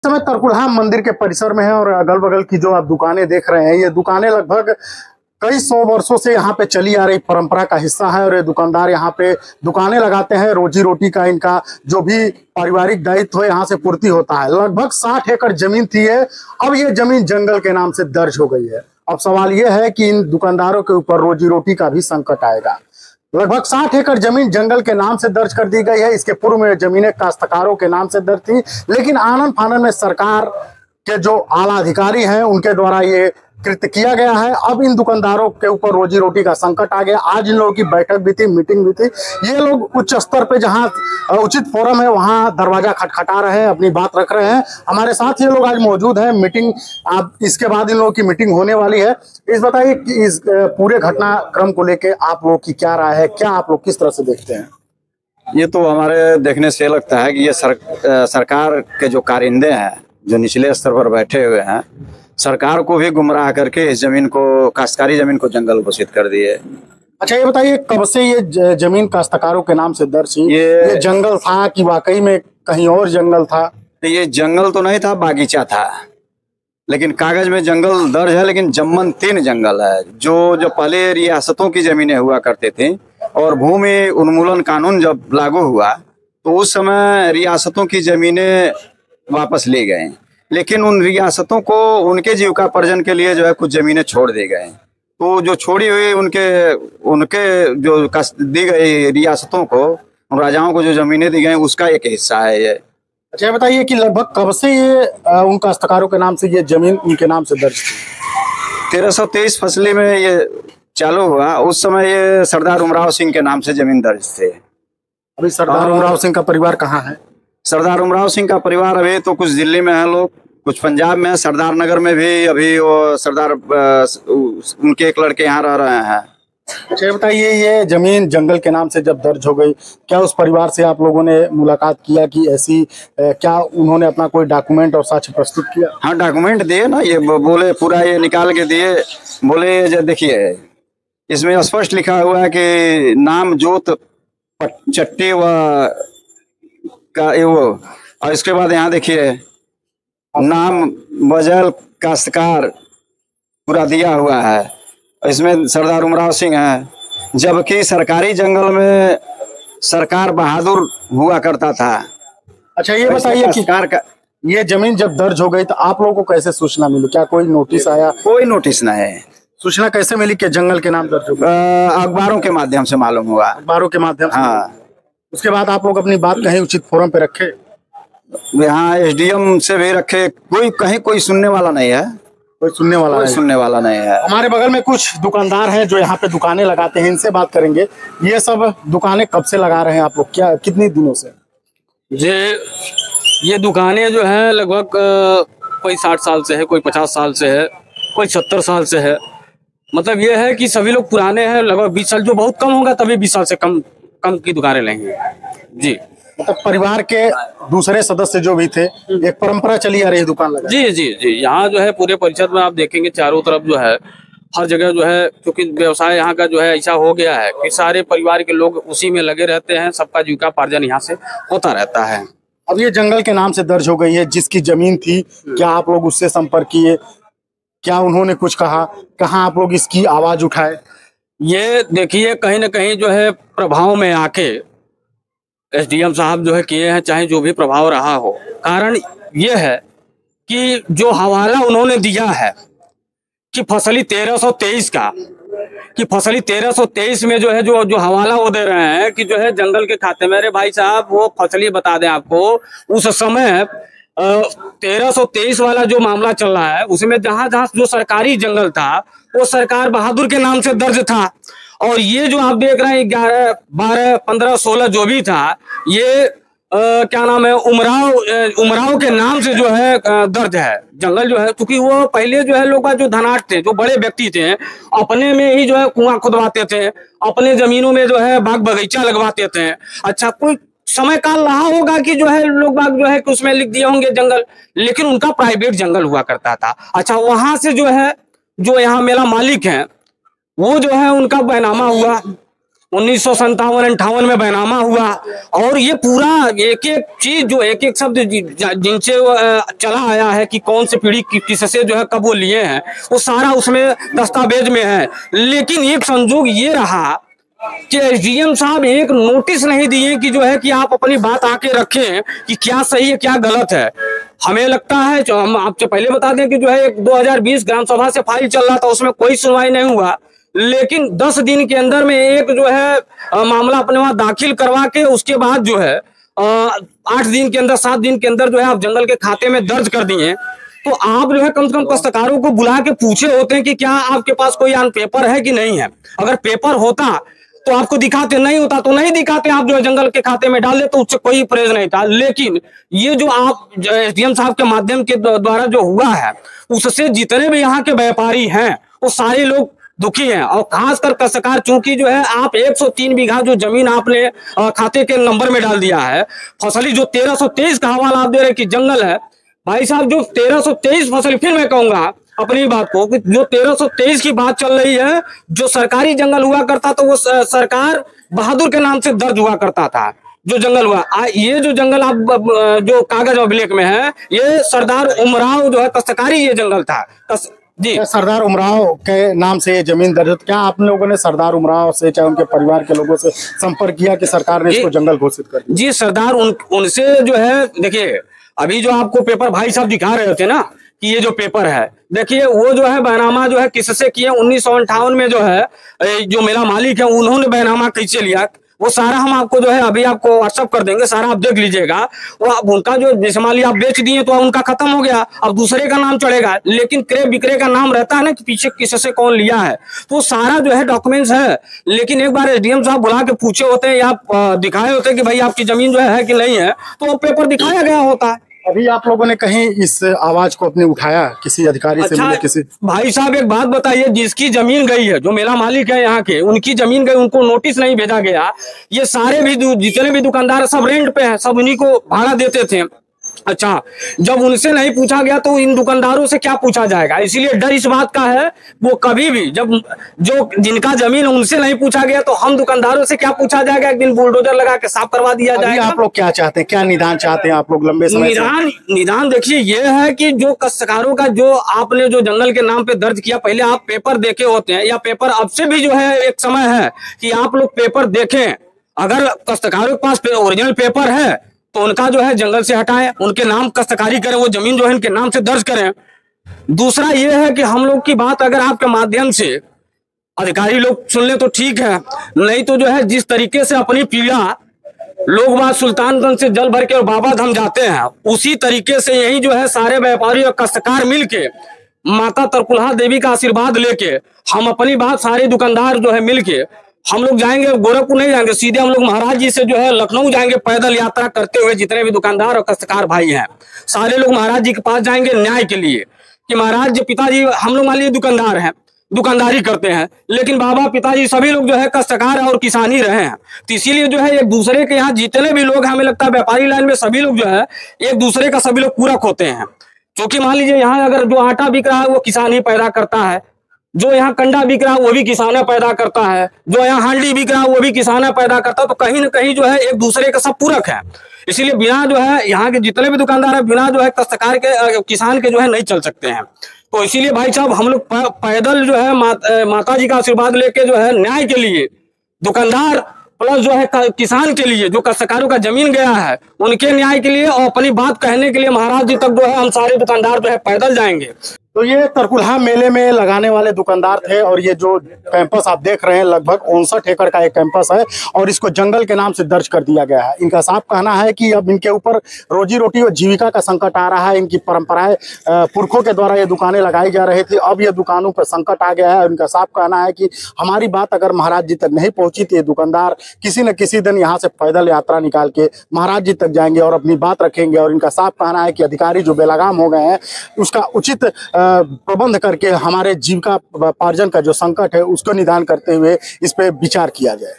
समय तरकुलहा मंदिर के परिसर में है और अगल बगल की जो आप दुकानें देख रहे हैं, ये दुकानें लगभग कई सौ वर्षों से यहाँ पे चली आ रही परंपरा का हिस्सा है। और ये दुकानदार यहाँ पे दुकानें लगाते हैं, रोजी रोटी का इनका जो भी पारिवारिक दायित्व है यहाँ से पूर्ति होता है। लगभग 60 एकड़ जमीन थी है, अब ये जमीन जंगल के नाम से दर्ज हो गई है। अब सवाल ये है कि इन दुकानदारों के ऊपर रोजी रोटी का भी संकट आएगा। लगभग 60 एकड़ जमीन जंगल के नाम से दर्ज कर दी गई है। इसके पूर्व में जमीनें काश्तकारों के नाम से दर्ज थी, लेकिन आनन फानन में सरकार के जो आला अधिकारी हैं उनके द्वारा ये कृत्य किया गया है। अब इन दुकानदारों के ऊपर रोजी रोटी का संकट आ गया। आज इन लोगों की बैठक भी थी, मीटिंग भी थी। ये लोग उच्च स्तर पे जहां उचित फोरम है वहां दरवाजा खटखटा रहे हैं, अपनी बात रख रहे हैं। हमारे साथ ये लोग आज मौजूद हैं। मीटिंग आप इसके बाद इन लोगों की मीटिंग होने वाली है। इस बताइए कि इस पूरे घटनाक्रम को लेके आप लोगों की क्या राय है, क्या आप लोग किस तरह से देखते हैं? ये तो हमारे देखने से लगता है कि ये सरकार के जो कारिंदे हैं, जो निचले स्तर पर बैठे हुए हैं, सरकार को भी गुमराह करके इस जमीन को, काश्तकारी जमीन को जंगल घोषित कर दिए। अच्छा, ये बताइए कब से ये जमीन काश्तकारों के नाम से दर्ज थी? ये जंगल था कि वाकई में कहीं और जंगल था? ये जंगल तो नहीं था, बागीचा था, लेकिन कागज में जंगल दर्ज है। लेकिन जम्मन 3 जंगल है। जो पहले रियासतों की जमीनें हुआ करते थे और भूमि उन्मूलन कानून जब लागू हुआ तो उस समय रियासतों की जमीनें वापस ले गए, लेकिन उन रियासतों को उनके जीविकापार्जन के लिए जो है कुछ जमीनें छोड़ दी गए। तो जो छोड़ी हुई उनके जो दी गई रियासतों को, उन राजाओं को जो जमीनें दी गई उसका एक हिस्सा है ये। अच्छा, ये बताइए कि लगभग कब से ये उन काश्तकारों के नाम से ये जमीन उनके नाम से दर्ज थी? 1323 फसली में ये चालू हुआ। उस समय ये सरदार उमराव सिंह के नाम से जमीन दर्ज थे। अभी सरदार उमराव सिंह का परिवार कहाँ है? सरदार उमराव सिंह का परिवार अभी तो कुछ दिल्ली में है, लोग कुछ पंजाब में है, सरदार नगर में भी अभी वो सरदार उनके एक लड़के यहाँ रह रहे हैं। अच्छा, ये बताइए ये जमीन जंगल के नाम से जब दर्ज हो गई, क्या उस परिवार से आप लोगों ने मुलाकात किया कि ऐसी क्या उन्होंने अपना कोई डॉक्यूमेंट और साक्ष्य प्रस्तुत किया? हाँ, डॉक्यूमेंट दिए ना, ये बोले पूरा ये निकाल के दिए। बोले देखिए इसमें स्पष्ट लिखा हुआ है कि नाम जोत चट्टी व का वो, और इसके बाद यहाँ देखिए नाम बजल काश्तकार पूरा दिया हुआ है। इसमें सरदार उमराव सिंह है, जबकि सरकारी जंगल में सरकार बहादुर हुआ करता था। अच्छा, ये बताइए कि ये जमीन जब दर्ज हो गई तो आप लोगों को कैसे सूचना मिली? क्या कोई नोटिस आया? कोई नोटिस नहीं है। सूचना कैसे मिली कि जंगल के नाम दर्ज हो गई? अखबारों के माध्यम से मालूम हुआ। अखबारों के माध्यम से? हाँ। उसके बाद आप लोग अपनी बात कहीं उचित फोरम पे रखे? यहाँ एसडीएम से भी रखे, कोई सुनने वाला नहीं है। कोई सुनने वाला नहीं है। हमारे बगल में कुछ दुकानदार हैं जो यहाँ पे दुकानें लगाते हैं, इनसे बात करेंगे। ये सब दुकानें कब से लगा रहे हैं आप लोग, क्या कितने दिनों से? ये दुकानें जो है लगभग कोई 60 साल से है, कोई 50 साल से है, कोई 70 साल से है। मतलब ये है कि सभी लोग पुराने हैं। लगभग 20 साल, जो बहुत कम होगा तभी 20 साल से कम की दुकानें लेंगे जी। मतलब परिवार के दूसरे सदस्य जो भी थे, एक परंपरा चली आ रही है दुकान लगा। जी जी जी। यहाँ जो है पूरे परिषद में आप देखेंगे चारों तरफ जो है हर जगह जो है, क्योंकि व्यवसाय यहाँ का जो है ऐसा हो गया है कि सारे परिवार के लोग उसी में लगे रहते हैं। सबका जीविकापार्जन यहाँ से होता रहता है। अब ये जंगल के नाम से दर्ज हो गई है, जिसकी जमीन थी, क्या आप लोग उससे संपर्क किए? क्या उन्होंने कुछ कहा? कहाँ आप लोग इसकी आवाज उठाए? ये देखिए कहीं ना कहीं जो है प्रभाव में आके एसडीएम साहब जो है किए हैं, चाहे जो भी प्रभाव रहा हो। कारण ये है कि जो हवाला उन्होंने दिया है कि फसली 1323 का, कि फसली 1323 में जो है जो हवाला वो दे रहे हैं कि जो है जंगल के खाते में। अरे भाई साहब, वो फसली बता दें आपको, उस समय 1323 वाला जो मामला चल रहा है उसमें जहां जो सरकारी जंगल था वो सरकार बहादुर के नाम से दर्ज था। और ये जो आप देख रहे हैं 11, 12, 15, 16 जो भी था, ये क्या नाम है, उमराव के नाम से जो है दर्ज है जंगल जो है। क्योंकि वो पहले जो है लोग जो धनाट थे, जो बड़े व्यक्ति थे, अपने में ही जो है कुआं खुदवाते थे, अपने जमीनों में जो है बाग बगीचा लगवाते थे। अच्छा, कोई समय काल रहा होगा कि जो है लोग बाग जो है उसमें लिख दिए होंगे जंगल, लेकिन उनका प्राइवेट जंगल हुआ करता था। अच्छा, वहां से जो है जो यहाँ मेरा मालिक है वो जो है उनका बैनामा हुआ, 1957-58 में बैनामा हुआ, और ये पूरा एक एक चीज जो एक एक शब्द जिनसे चला आया है कि कौन सी पीढ़ी किससे जो है कब वो लिए हैं, वो सारा उसमें दस्तावेज में है। लेकिन एक संजोग ये रहा कि एसडीएम साहब एक नोटिस नहीं दिए कि जो है कि आप अपनी बात आके रखें कि क्या सही है क्या गलत है। हमें लगता है, जो हम आपसे पहले बता दें कि जो है 2020 ग्राम सभा से फाइल चल रहा था, उसमें कोई सुनवाई नहीं हुआ, लेकिन 10 दिन के अंदर में एक जो है मामला अपने वहां दाखिल करवा के उसके बाद जो है 8 दिन के अंदर 7 दिन के अंदर जो है आप जंगल के खाते में दर्ज कर दिए। तो आप जो है कम से कम काश्तकारों को बुला के पूछे होते हैं कि क्या आपके पास कोई ऑन पेपर है कि नहीं है। अगर पेपर होता तो आपको दिखाते, नहीं होता तो नहीं दिखाते, आप जो है जंगल के खाते में डाल दे, तो उससे कोई प्रेज नहीं था। लेकिन ये जो आप एसडीएम साहब के माध्यम के द्वारा जो हुआ है, उससे जितने भी यहाँ के व्यापारी हैं वो सारे लोग दुखी हैं। और खासकर काश्तकार, चूंकि जो है आप 103 बीघा जो जमीन आपने खाते के नंबर में डाल दिया है, फसली जो 1323 का हवाला आप दे रहे कि जंगल है, भाई साहब जो 1323 फसल, फिर मैं कहूंगा अपनी बात को कि जो 1323 की बात चल रही है, जो सरकारी जंगल हुआ करता तो वो सरकार बहादुर के नाम से दर्ज हुआ करता था जो जंगल हुआ। ये जो जंगल आप जो कागज अभिलेख में है, ये सरदार उमराव जो है काश्तकारी ये जंगल था जी। सरदार उमराव के नाम से ये जमीन दर्ज, क्या आप लोगों ने सरदार उमराव से चाहे उनके परिवार के लोगों से संपर्क किया कि सरकार ने इसको जंगल घोषित कर दिया? जी सरदार उनसे जो है, देखिए अभी जो आपको पेपर भाई साहब दिखा रहे थे ना कि ये जो पेपर है, देखिए वो जो है बैनामा जो है किससे किया, 1958 में जो है जो मेरा मालिक है उन्होंने बैनामा कैसे लिया, वो सारा हम आपको जो है अभी आपको व्हाट्सअप कर देंगे, सारा आप देख लीजिएगा। वो उनका जो जैसे मान लिया आप बेच दिए तो उनका खत्म हो गया, अब दूसरे का नाम चढ़ेगा, लेकिन क्रय विक्रय का नाम रहता है ना कि पीछे किससे कौन लिया है, तो सारा जो है डॉक्यूमेंट्स है। लेकिन एक बार एसडीएम साहब बुला के पूछे होते हैं या दिखाए होते हैं कि भाई आपकी जमीन जो है कि नहीं है, तो वो पेपर दिखाया गया होता है। अभी आप लोगों ने कहीं इस आवाज को अपने उठाया किसी अधिकारी से मिले किसी? भाई साहब एक बात बताइए, जिसकी जमीन गई है, जो मेरा मालिक है यहाँ के, उनकी जमीन गई, उनको नोटिस नहीं भेजा गया। ये सारे भी जितने भी दुकानदार सब रेंट पे हैं, सब उन्हीं को भाड़ा देते थे। अच्छा, जब उनसे नहीं पूछा गया तो इन दुकानदारों से क्या पूछा जाएगा? इसीलिए डर इस बात का है, वो कभी भी जब जो जिनका जमीन उनसे नहीं पूछा गया तो हम दुकानदारों से क्या पूछा जाएगा? एक दिन बुलडोजर लगा के साफ करवा दिया जाएगा। आप लोग क्या चाहते हैं, क्या निदान चाहते हैं आप लोग लंबे समय से? निदान देखिए ये है कि जो काश्तकारों का जो आपने जो जंगल के नाम पे दर्ज किया, पहले आप पेपर देखे होते हैं, या पेपर अब से भी जो है एक समय है कि आप लोग पेपर देखें। अगर काश्तकारों के पास ओरिजिनल पेपर है तो उनका जो है जंगल से हटाएं, उनके नाम काश्तकारी करें, वो जमीन जो है इनके नाम से दर्ज करें। दूसरा ये है कि हम लोग की बात अगर आपके माध्यम से अधिकारी लोग सुन ले तो ठीक है, नहीं तो जो है जिस तरीके से अपनी पीड़ा लोग बात सुल्तानगंज से जल भर के और बाबा धाम जाते हैं, उसी तरीके से यही जो है सारे व्यापारी और काश्तकार मिलके माता तरकुलहा देवी का आशीर्वाद लेके हम अपनी बात सारे दुकानदार जो है मिलके हम लोग जाएंगे। गोरखपुर नहीं जाएंगे, सीधे हम लोग महाराज जी से जो है लखनऊ जाएंगे, पैदल यात्रा करते हुए। जितने भी दुकानदार और काश्तकार भाई हैं सारे लोग महाराज जी के पास जाएंगे न्याय के लिए कि महाराज जी, पिताजी हम लोग मान लीजिए दुकानदार हैं, दुकानदारी करते हैं, लेकिन बाबा पिताजी सभी लोग जो है काश्तकार और किसानी रहे हैं, तो इसीलिए जो है एक दूसरे के यहाँ जितने भी लोग हैं, हमें लगता है व्यापारी लाइन में सभी लोग जो है एक दूसरे का सभी लोग पूरक होते हैं। क्योंकि मान लीजिए यहाँ अगर जो आटा बिक रहा है वो किसान ही पैदा करता है, जो यहाँ कंडा बिक रहा है वो भी किसान पैदा करता है, जो यहाँ हांडी बिक रहा है वो भी किसान पैदा करता है, तो कहीं ना कहीं जो है एक दूसरे का सब पूरक है। इसीलिए बिना जो है यहाँ के जितने भी दुकानदार है बिना जो है काश्तकार के किसान के जो है नहीं चल सकते हैं। तो इसीलिए भाई साहब हम लोग पैदल जो है माता जी का आशीर्वाद लेके जो है न्याय के लिए दुकानदार प्लस जो है किसान के लिए जो काश्तकारों का जमीन गया है उनके न्याय के लिए और अपनी बात कहने के लिए महाराज जी तक जो है हम सारे दुकानदार जो है पैदल जाएंगे। तो ये तरकुलहा मेले में लगाने वाले दुकानदार थे और ये जो कैंपस आप देख रहे हैं लगभग 59 एकड़ का एक कैंपस है और इसको जंगल के नाम से दर्ज कर दिया गया है। इनका साफ कहना है कि अब इनके ऊपर रोजी रोटी और जीविका का संकट आ रहा है। इनकी परंपराएं पुरखों के द्वारा ये दुकानें लगाई जा रही थी, अब ये दुकानों पर संकट आ गया है। इनका साफ कहना है कि हमारी बात अगर महाराज जी तक नहीं पहुंची तो ये दुकानदार किसी न किसी दिन यहाँ से पैदल यात्रा निकाल के महाराज जी तक जाएंगे और अपनी बात रखेंगे। और इनका साफ कहना है कि अधिकारी जो बेलगाम हो गए हैं उसका उचित प्रबंध करके हमारे जीविका पार्जन का जो संकट है उसको निदान करते हुए इस पे विचार किया जाए।